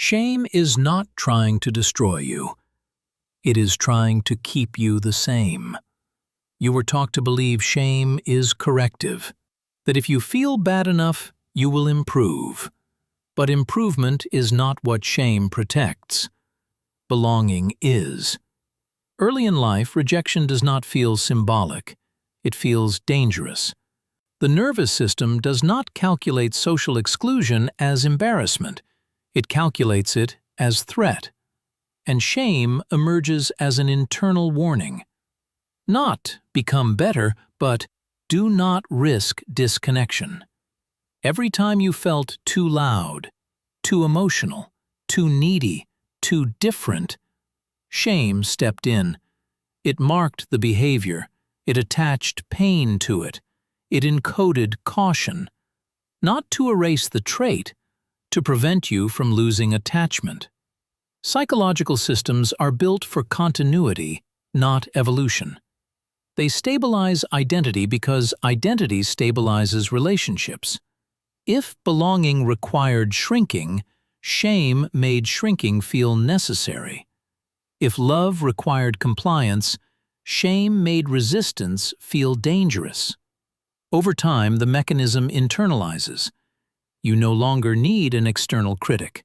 Shame is not trying to destroy you. It is trying to keep you the same. You were taught to believe shame is corrective, that if you feel bad enough, you will improve. But improvement is not what shame protects. Belonging is. Early in life, rejection does not feel symbolic. It feels dangerous. The nervous system does not calculate social exclusion as embarrassment. It calculates it as threat. And shame emerges as an internal warning. Not become better, but do not risk disconnection. Every time you felt too loud, too emotional, too needy, too different, shame stepped in. It marked the behavior. It attached pain to it. It encoded caution. Not to erase the trait, to prevent you from losing attachment. Psychological systems are built for continuity, not evolution. They stabilize identity because identity stabilizes relationships. If belonging required shrinking, shame made shrinking feel necessary. If love required compliance, shame made resistance feel dangerous. Over time, the mechanism internalizes. You no longer need an external critic.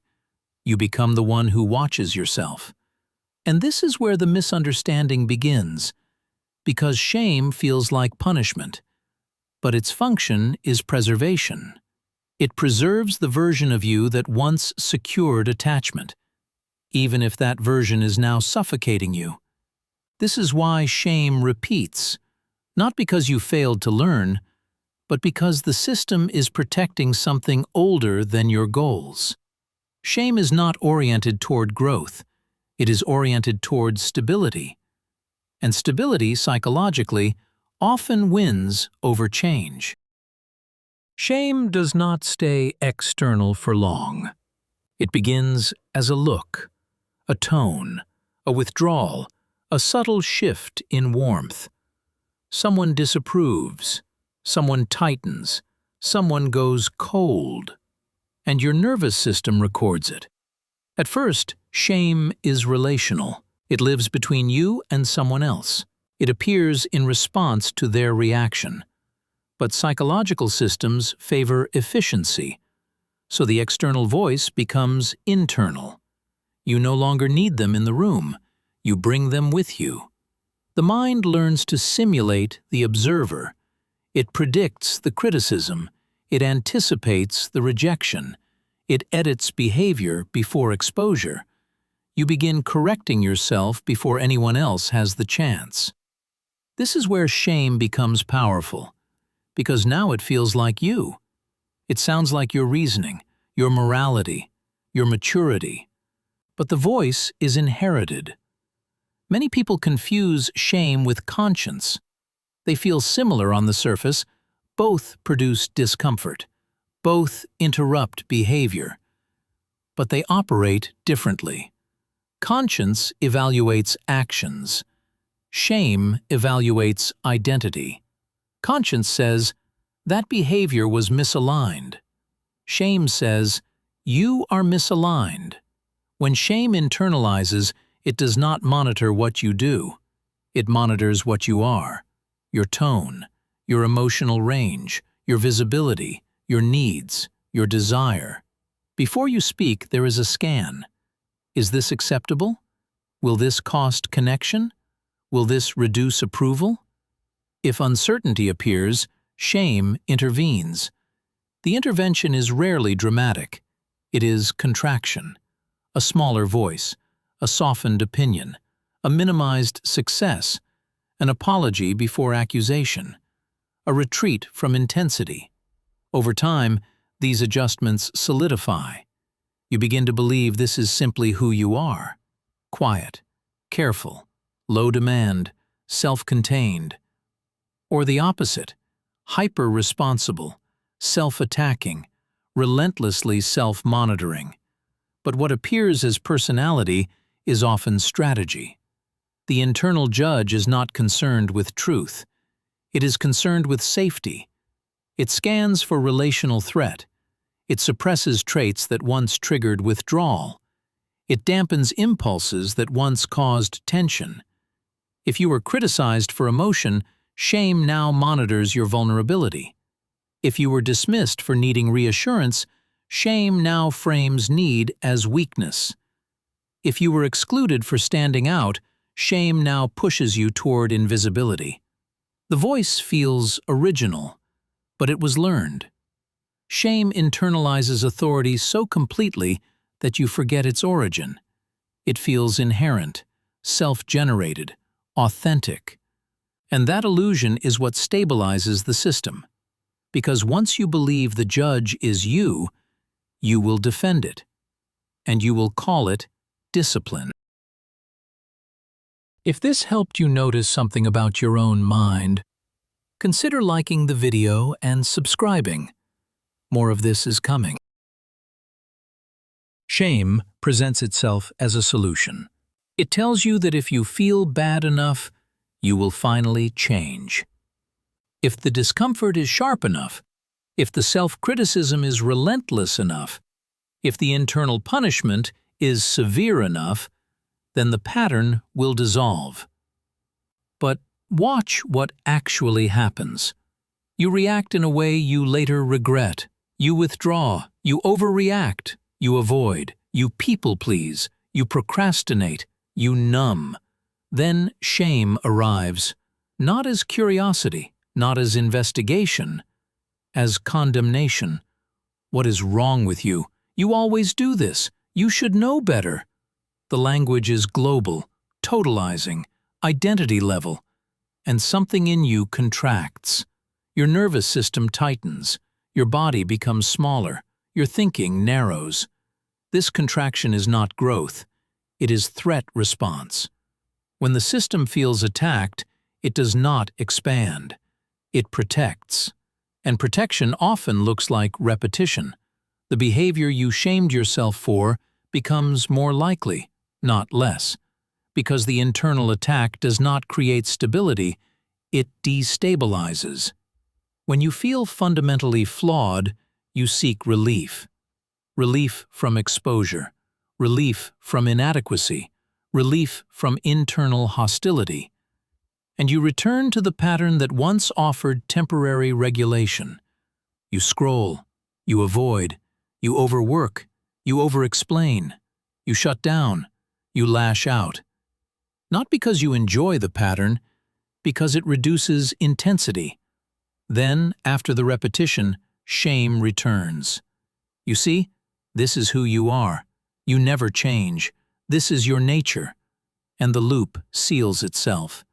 You become the one who watches yourself. And this is where the misunderstanding begins, because shame feels like punishment, but its function is preservation. It preserves the version of you that once secured attachment, even if that version is now suffocating you. This is why shame repeats, not because you failed to learn, but because the system is protecting something older than your goals. Shame is not oriented toward growth. It is oriented toward stability. And stability, psychologically, often wins over change. Shame does not stay external for long. It begins as a look, a tone, a withdrawal, a subtle shift in warmth. Someone disapproves. Someone tightens, someone goes cold, and your nervous system records it. At first, shame is relational. It lives between you and someone else. It appears in response to their reaction. But psychological systems favor efficiency, so the external voice becomes internal. You no longer need them in the room. You bring them with you. The mind learns to simulate the observer. It predicts the criticism. It anticipates the rejection. It edits behavior before exposure. You begin correcting yourself before anyone else has the chance. This is where shame becomes powerful, because now it feels like you. It sounds like your reasoning, your morality, your maturity. But the voice is inherited. Many people confuse shame with conscience. They feel similar on the surface. Both produce discomfort. Both interrupt behavior. But they operate differently. Conscience evaluates actions. Shame evaluates identity. Conscience says, that behavior was misaligned. Shame says, you are misaligned. When shame internalizes, it does not monitor what you do. It monitors what you are. Your tone, your emotional range, your visibility, your needs, your desire. Before you speak, there is a scan. Is this acceptable? Will this cost connection? Will this reduce approval? If uncertainty appears, shame intervenes. The intervention is rarely dramatic. It is contraction, a smaller voice, a softened opinion, a minimized success, an apology before accusation, a retreat from intensity. Over time, these adjustments solidify. You begin to believe this is simply who you are. Quiet, careful, low demand, self-contained. Or the opposite, hyper-responsible, self-attacking, relentlessly self-monitoring. But what appears as personality is often strategy. The internal judge is not concerned with truth. It is concerned with safety. It scans for relational threat. It suppresses traits that once triggered withdrawal. It dampens impulses that once caused tension. If you were criticized for emotion, shame now monitors your vulnerability. If you were dismissed for needing reassurance, shame now frames need as weakness. If you were excluded for standing out, shame now pushes you toward invisibility. The voice feels original, but it was learned. Shame internalizes authority so completely that you forget its origin. It feels inherent, self-generated, authentic. And that illusion is what stabilizes the system. Because once you believe the judge is you will defend it. And you will call it discipline. If this helped you notice something about your own mind, consider liking the video and subscribing. More of this is coming. Shame presents itself as a solution. It tells you that if you feel bad enough, you will finally change. If the discomfort is sharp enough, if the self-criticism is relentless enough, if the internal punishment is severe enough, then the pattern will dissolve. But watch what actually happens. You react in a way you later regret. You withdraw, you overreact, you avoid, you people-please, you procrastinate, you numb. Then shame arrives, not as curiosity, not as investigation, as condemnation. What is wrong with you? You always do this. You should know better. The language is global, totalizing, identity level, and something in you contracts. Your nervous system tightens. Your body becomes smaller. Your thinking narrows. This contraction is not growth. It is threat response. When the system feels attacked, it does not expand. It protects. And protection often looks like repetition. The behavior you shamed yourself for becomes more likely, not less. Because the internal attack does not create stability, it destabilizes. When you feel fundamentally flawed, you seek relief. Relief from exposure, relief from inadequacy, relief from internal hostility. And you return to the pattern that once offered temporary regulation. You scroll, you avoid, you overwork, you overexplain, you shut down, you lash out. Not because you enjoy the pattern, because it reduces intensity. Then, after the repetition, shame returns. You see, this is who you are. You never change. This is your nature. And the loop seals itself.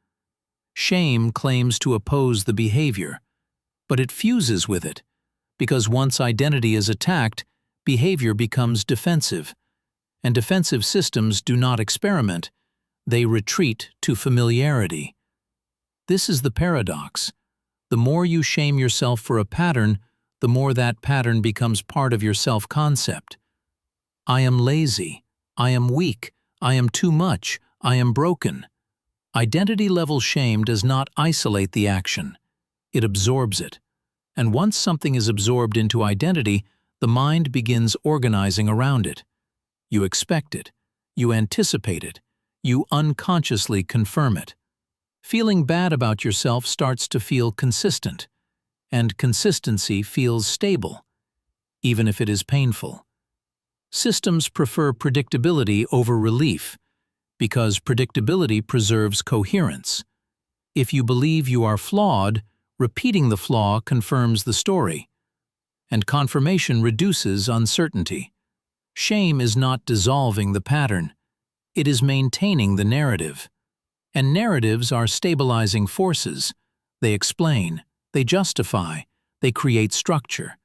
Shame claims to oppose the behavior, but it fuses with it, because once identity is attacked, behavior becomes defensive. And defensive systems do not experiment. They retreat to familiarity. This is the paradox. The more you shame yourself for a pattern, the more that pattern becomes part of your self-concept. I am lazy. I am weak. I am too much. I am broken. Identity-level shame does not isolate the action. It absorbs it. And once something is absorbed into identity, the mind begins organizing around it. You expect it. You anticipate it. You unconsciously confirm it. Feeling bad about yourself starts to feel consistent, and consistency feels stable, even if it is painful. Systems prefer predictability over relief, because predictability preserves coherence. If you believe you are flawed, repeating the flaw confirms the story, and confirmation reduces uncertainty. Shame is not dissolving the pattern. It is maintaining the narrative. And narratives are stabilizing forces. They explain, they justify, they create structure,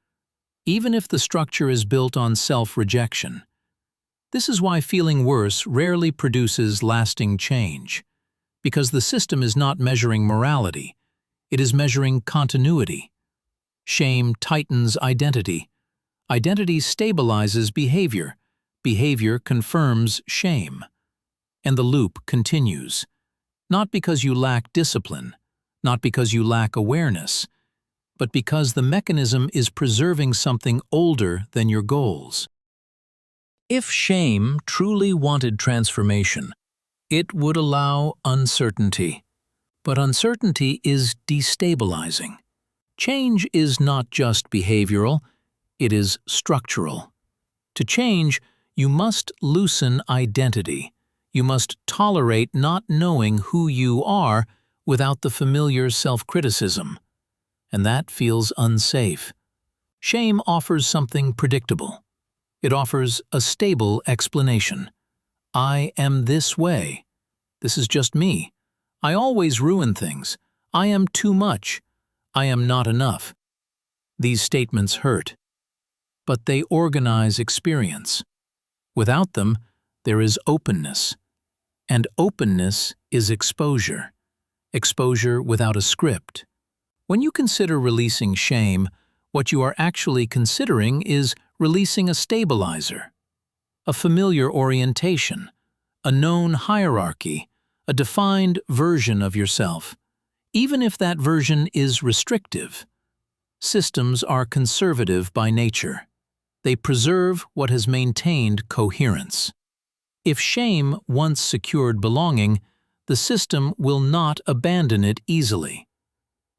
even if the structure is built on self-rejection. This is why feeling worse rarely produces lasting change, because the system is not measuring morality, it is measuring continuity. Shame tightens identity. Identity stabilizes behavior. Behavior confirms shame. And the loop continues. Not because you lack discipline, not because you lack awareness, but because the mechanism is preserving something older than your goals. If shame truly wanted transformation, it would allow uncertainty. But uncertainty is destabilizing. Change is not just behavioral, it is structural. To change, you must loosen identity. You must tolerate not knowing who you are without the familiar self-criticism. And that feels unsafe. Shame offers something predictable. It offers a stable explanation. I am this way. This is just me. I always ruin things. I am too much. I am not enough. These statements hurt, but they organize experience. Without them, there is openness. And openness is exposure. Exposure without a script. When you consider releasing shame, what you are actually considering is releasing a stabilizer, a familiar orientation, a known hierarchy, a defined version of yourself, even if that version is restrictive. Systems are conservative by nature. They preserve what has maintained coherence. If shame once secured belonging, the system will not abandon it easily.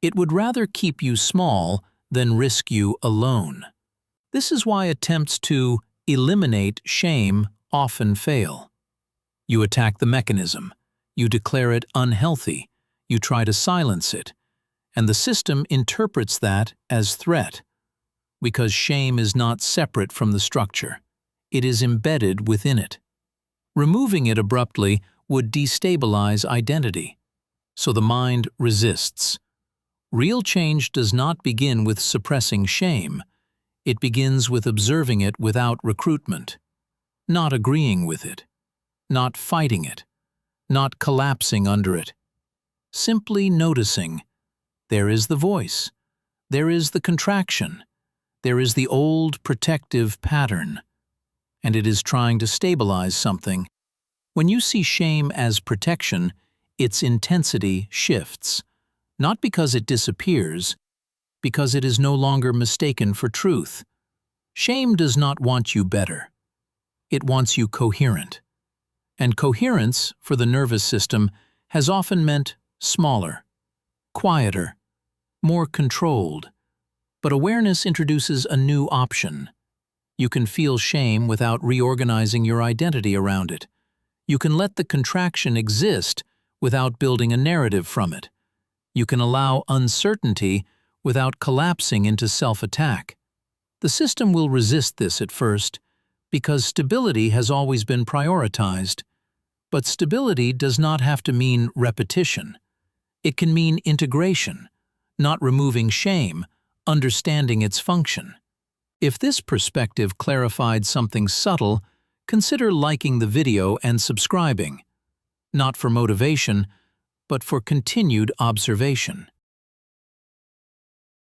It would rather keep you small than risk you alone. This is why attempts to eliminate shame often fail. You attack the mechanism, you declare it unhealthy, you try to silence it, and the system interprets that as threat. Because shame is not separate from the structure, it is embedded within it. Removing it abruptly would destabilize identity, so the mind resists. Real change does not begin with suppressing shame. It begins with observing it without recruitment, not agreeing with it, not fighting it, not collapsing under it. Simply noticing, there is the voice, there is the contraction, there is the old protective pattern, and it is trying to stabilize something. When you see shame as protection, its intensity shifts. Not because it disappears, because it is no longer mistaken for truth. Shame does not want you better. It wants you coherent. And coherence, for the nervous system, has often meant smaller, quieter, more controlled. But awareness introduces a new option. You can feel shame without reorganizing your identity around it. You can let the contraction exist without building a narrative from it. You can allow uncertainty without collapsing into self-attack. The system will resist this at first because stability has always been prioritized. But stability does not have to mean repetition. It can mean integration, not removing shame, understanding its function. If this perspective clarified something subtle, consider liking the video and subscribing. Not for motivation, but for continued observation.